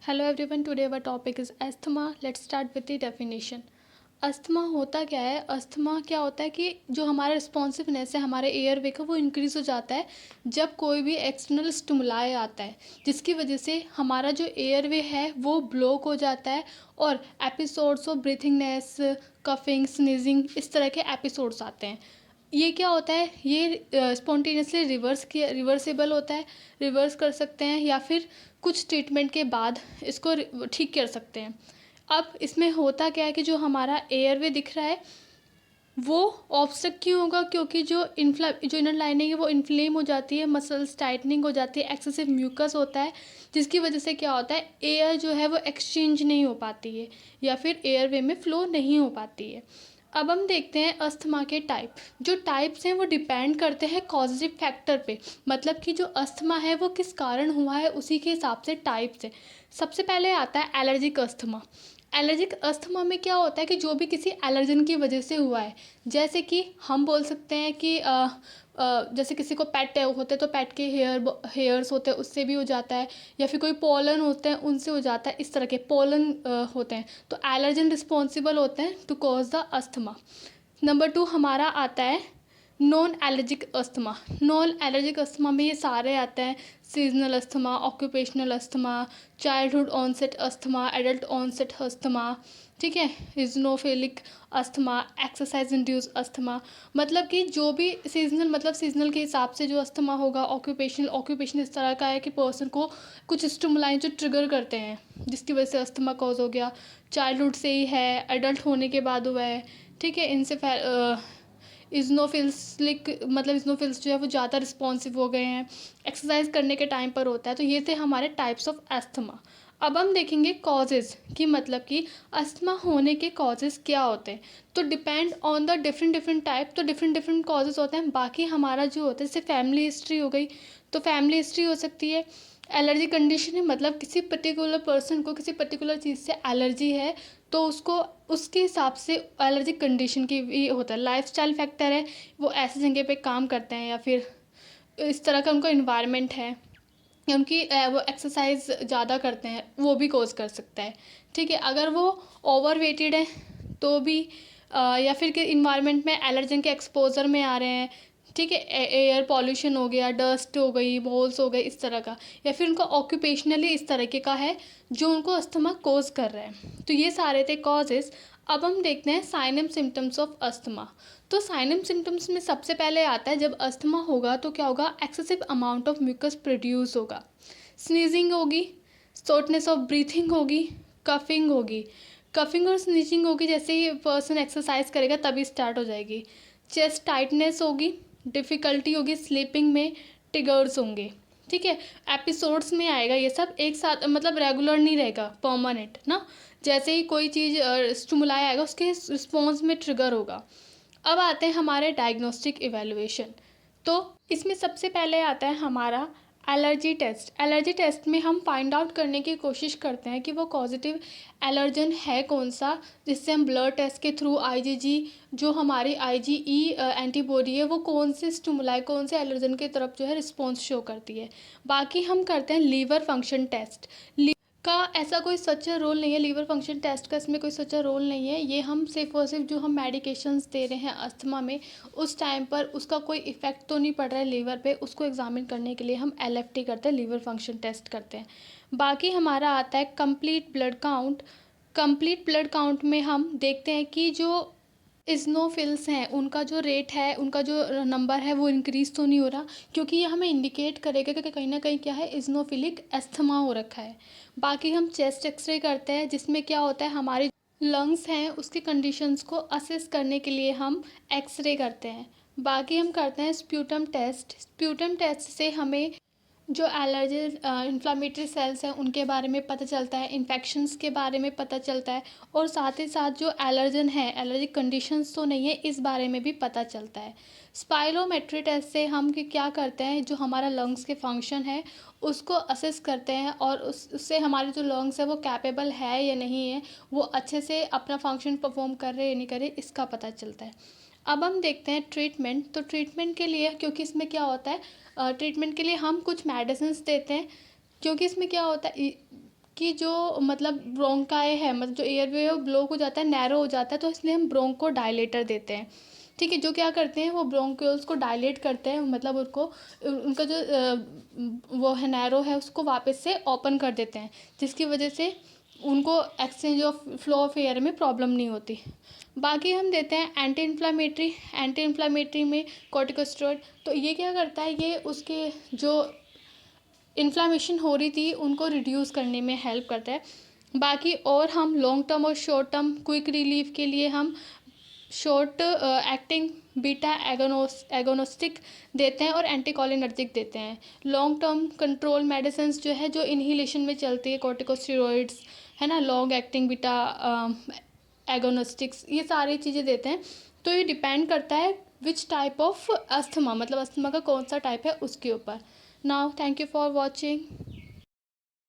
Hello everyone, today our topic is asthma. Let's start with the definition. Asthma होता क्या है? Asthma क्या होता है कि जो हमारा रिस्पॉन्सिवनेस है हमारे एयरवे का वो इंक्रीज़ हो जाता है जब कोई भी एक्सटर्नल स्टिमुलाई आता है, जिसकी वजह से हमारा जो एयरवे है वो ब्लॉक हो जाता है और एपिसोड्स ऑफ ब्रीथिंगनेस, कफिंग, स्नीजिंग इस तरह के एपिसोड्स आते हैं। ये क्या होता है? ये स्पॉन्टेनियसली रिवर्सेबल होता है, रिवर्स कर सकते हैं या फिर कुछ ट्रीटमेंट के बाद इसको ठीक कर सकते हैं। अब इसमें होता क्या है कि जो हमारा एयरवे दिख रहा है वो ऑब्स्ट्रक्ट क्यों होगा? क्योंकि जो इनर लाइनिंग है वो इन्फ्लेम हो जाती है, मसल्स टाइटनिंग हो जाती है, एक्सेसिव म्यूकस होता है, जिसकी वजह से क्या होता है, एयर जो है वो एक्सचेंज नहीं हो पाती है या फिर एयरवे में फ़्लो नहीं हो पाती है। अब हम देखते हैं अस्थमा के टाइप। जो टाइप्स हैं वो डिपेंड करते हैं कॉजेटिव फैक्टर पे, मतलब कि जो अस्थमा है वो किस कारण हुआ है उसी के हिसाब से टाइप्स है। सबसे पहले आता है एलर्जिक अस्थमा। एलर्जिक अस्थमा में क्या होता है कि जो भी किसी एलर्जन की वजह से हुआ है, जैसे कि हम बोल सकते हैं कि जैसे किसी को पेट होते हैं तो पेट के हेयर्स होते हैं उससे भी हो जाता है, या फिर कोई पोलन होते हैं उनसे हो जाता है। इस तरह के पोलन होते हैं तो एलर्जन रिस्पॉन्सिबल होते हैं to cause the asthma. Number 2 हमारा आता है non allergic asthma. Non allergic asthma में ये सारे आते हैं: seasonal asthma, occupational asthma, childhood onset asthma, adult onset asthma, ठीक है, eosinophilic asthma, exercise induce asthma. मतलब कि जो भी सीजनल, मतलब सीजनल के हिसाब से जो अस्थमा होगा। ऑक्यूपेशनल इस तरह का है कि पर्सन को कुछ स्टिमुलाई जो ट्रिगर करते हैं जिसकी वजह से अस्थमा कॉज हो गया। चाइल्डहुड से ही है, एडल्ट होने के बाद हुआ है, ठीक है। इनसे इजनोफिल्स जो है वो ज़्यादा रिस्पॉन्सिव हो गए हैं, एक्सरसाइज करने के टाइम पर होता है। तो ये थे हमारे टाइप्स ऑफ अस्थमा। अब हम देखेंगे कॉजेज़ की, मतलब कि अस्थमा होने के कॉजेज़ क्या होते हैं। तो depend on the different type, तो डिफरेंट कॉजेज़ होते हैं। बाकी हमारा जो होता है जैसे फैमिली हिस्ट्री हो गई, तो फैमिली हिस्ट्री हो सकती है। एलर्जी कंडीशन है, मतलब किसी पर्टिकुलर पर्सन को किसी पर्टिकुलर चीज़ से एलर्जी है तो उसको उसके हिसाब से एलर्जिक कंडीशन की भी होता है। लाइफस्टाइल फैक्टर है, वो ऐसी जगह पे काम करते हैं या फिर इस तरह का उनका इन्वायरमेंट है या उनकी वो एक्सरसाइज ज़्यादा करते हैं, वो भी कोज कर सकता है, ठीक है। अगर वो ओवर वेटेड है तो भी या फिर कि इन्वायरमेंट में एलर्जन के एक्सपोजर में आ रहे हैं, ठीक है, एयर पॉल्यूशन हो गया, डस्ट हो गई, मोल्स हो गए, इस तरह का, या फिर उनका ऑक्यूपेशनली इस तरीके का है जो उनको अस्थमा कोज कर रहा है। तो ये सारे थे कॉजेज़। अब हम देखते हैं sign and symptoms of asthma. तो साइन एंड सिम्टम्स में सबसे पहले आता है जब अस्थमा होगा तो क्या होगा, excessive amount of mucus produce होगा, स्नीजिंग होगी, शॉर्टनेस ऑफ ब्रीथिंग होगी, कफिंग होगी। कफिंग और स्नीजिंग होगी जैसे ही पर्सन एक्सरसाइज करेगा तभी स्टार्ट हो जाएगी। चेस्ट टाइटनेस होगी, डिफ़िकल्टी होगी स्लीपिंग में, ट्रिगर्स होंगे, ठीक है। एपिसोड्स में आएगा ये सब एक साथ, मतलब रेगुलर नहीं रहेगा, परमानेंट ना। जैसे ही कोई चीज़ स्टिमुलाई आएगा उसके रिस्पॉन्स में ट्रिगर होगा। अब आते हैं हमारे डायग्नोस्टिक इवैल्यूएशन। तो इसमें सबसे पहले आता है हमारा एलर्जी टेस्ट। एलर्जी टेस्ट में हम फाइंड आउट करने की कोशिश करते हैं कि वो पॉजिटिव एलर्जन है कौन सा, जिससे हम ब्लड टेस्ट के थ्रू आईजीजी, जो हमारी आईजीई एंटीबॉडी है, वो कौन से स्टिमुलाई, कौन से एलर्जन की तरफ जो है रिस्पॉन्स शो करती है। बाकी हम करते हैं लीवर फंक्शन टेस्ट का। ऐसा कोई सच्चा रोल नहीं है लीवर फंक्शन टेस्ट का, इसमें कोई सच्चा रोल नहीं है। ये हम सिर्फ और सिर्फ जो हम मेडिकेशंस दे रहे हैं अस्थमा में, उस टाइम पर उसका कोई इफ़ेक्ट तो नहीं पड़ रहा है लीवर पे, उसको एग्जामिन करने के लिए हम एलएफटी करते हैं, लीवर फंक्शन टेस्ट करते हैं। बाकी हमारा आता है complete blood count. Complete blood count में हम देखते हैं कि जो इज़नोफिल्स हैं उनका जो रेट है, उनका जो नंबर है वो इंक्रीज़ तो नहीं हो रहा, क्योंकि ये हमें इंडिकेट करेगा कि कहीं ना कहीं क्या है, इज़नोफिलिक एस्थमा हो रखा है। बाकी हम चेस्ट एक्सरे करते हैं जिसमें क्या होता है, हमारे लंग्स हैं उसकी कंडीशंस को असेस करने के लिए हम एक्सरे करते हैं। बाकी हम करते हैं स्प्यूटम टेस्ट। स्प्यूटम टेस्ट से हमें जो एलर्जी इन्फ्लामेटरी सेल्स हैं उनके बारे में पता चलता है, इन्फेक्शंस के बारे में पता चलता है, और साथ ही साथ जो एलर्जन है, एलर्जिक कंडीशंस तो नहीं है, इस बारे में भी पता चलता है। स्पाइरोमेट्री टेस्ट से हम क्या करते हैं, जो हमारा लंग्स के फंक्शन है उसको असेस करते हैं, और उससे हमारे जो लंग्स है वो कैपेबल है या नहीं है, वो अच्छे से अपना फंक्शन परफॉर्म कर रहे या नहीं कर रहे, इसका पता चलता है। अब हम देखते हैं ट्रीटमेंट। तो ट्रीटमेंट के लिए, क्योंकि इसमें क्या होता है, ट्रीटमेंट के लिए हम कुछ मेडिसिन्स देते हैं, क्योंकि इसमें क्या होता है कि जो मतलब ब्रोंकाई है, मतलब जो एयरवे है वो ब्लॉक हो जाता है, नैरो हो जाता है, तो इसलिए हम ब्रोंको डायलेटर देते हैं। ठीक है, जो क्या करते हैं वो ब्रोंक्यूल्स को डायलेट करते हैं, मतलब उनको उनका जो वो है नैरो है उसको वापस से ओपन कर देते हैं, जिसकी वजह से उनको exchange of flow of air में प्रॉब्लम नहीं होती। बाकी हम देते हैं एंटी इन्फ्लामेटरी में कॉर्टिकोस्टेरॉइड। तो ये क्या करता है, ये उसके जो इन्फ्लामेशन हो रही थी उनको रिड्यूस करने में हेल्प करता है। बाकी और हम लॉन्ग टर्म और शॉर्ट टर्म क्विक रिलीफ के लिए हम शॉर्ट एक्टिंग बीटा एगोनोस्टिक देते हैं और एंटीकोलिनर्जिक देते हैं। लॉन्ग टर्म कंट्रोल मेडिसिन जो है जो इन्हीलेशन में चलती है, कॉर्टिकोस्टेरॉइड्स है ना, लॉन्ग एक्टिंग बीटा एगोनोस्टिक्स, ये सारी चीज़ें देते हैं। तो ये डिपेंड करता है विच टाइप ऑफ अस्थमा, मतलब अस्थमा का कौन सा टाइप है उसके ऊपर। Now thank you for watching.